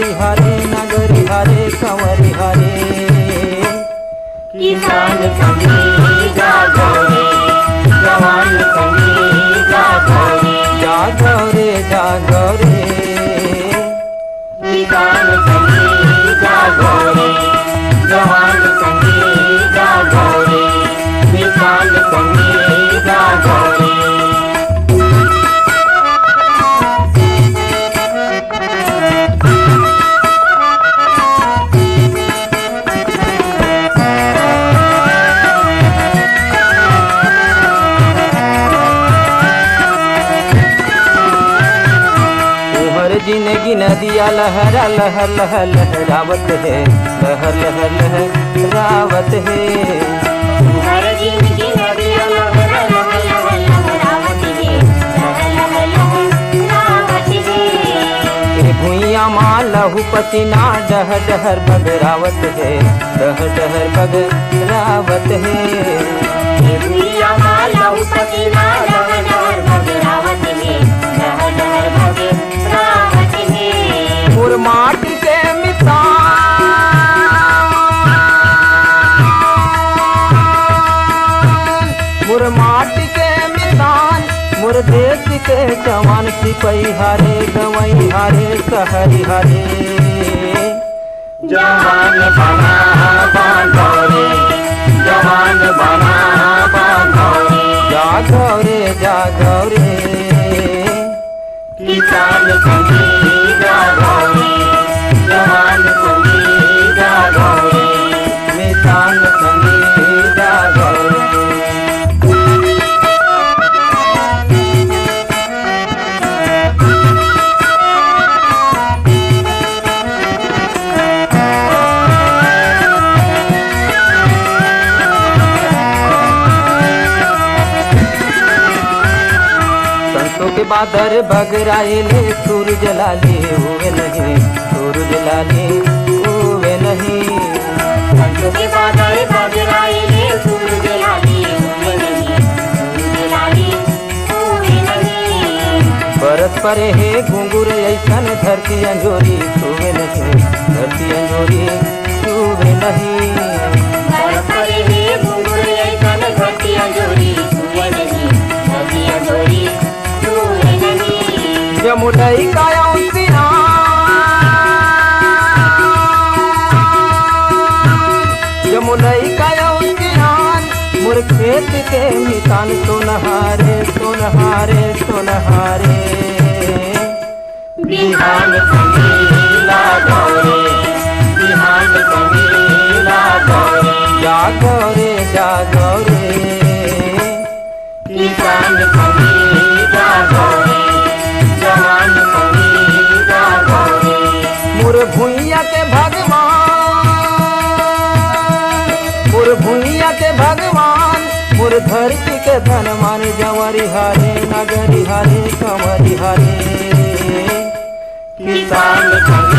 जवारी हरे नगरी हरे कंवरी हरे। किसान संगी जागो रे, जवान संगी जागो रे, जागो रे जागो रे। किसान संगी जागो रे, जवान संगी जागो रे, किसान संगी जागो रे। जिंदगी नदिया लहरा लहर लहर लहरावत है, लहर लहर लहरावत है। हर जिंदगी नदिया लहरा लहर लहर लहरावत है, लहर लहर लहरावत है। ए भुइया माँ लहू पसीना डह डहर बगरावत है, डह डहर बगरावत है। ए भुइया माँ लहू पसीना डह डहर बगरावत है, डह डहर बगरावत है। मोर माटी के मिसान, मोर माटी के मिसान, मोर देश के जवान सिपही हरे गवई हरे सहरी हरे। जवान बना बांधो रे, जवान बना बांधो रे, जागो रे जागो रे। किसान संगी जागो रे, जवान संगी जागो रे, किसान संगी जागो रे। के बादर बगराइले सूरज लाले हुए नहीं, सूरज लाले हुए नहीं। संतों के बादल बगराइले सूरज लाले हुए नहीं, सूरज लाले हुए नहीं। बरस परे है घुंघुर ऐसन धरती अंजोरी छुए नहीं, धरती अंजोरी छुए नहीं। बरस परे है घुंघुर ऐसन धरती अंजोरी छुए नहीं, धरती अंजोरी छुए नहीं। जमुनाई काया जमुनाई काया मोर खेत के मिसान सोनहारे सोनहारे सोनहारे। बिहान संगी लागो रे, बिहान संगी लागो रे, जागो रे जागो रे। किसान संगी जागो रे, जवान संगी जागो रे। मोर भुइया के भगवान, मोर भुइया के भगवान, मोर धरती के धनवान जवारी हरे नगरी हरे कंवरी हरे। किसान संगी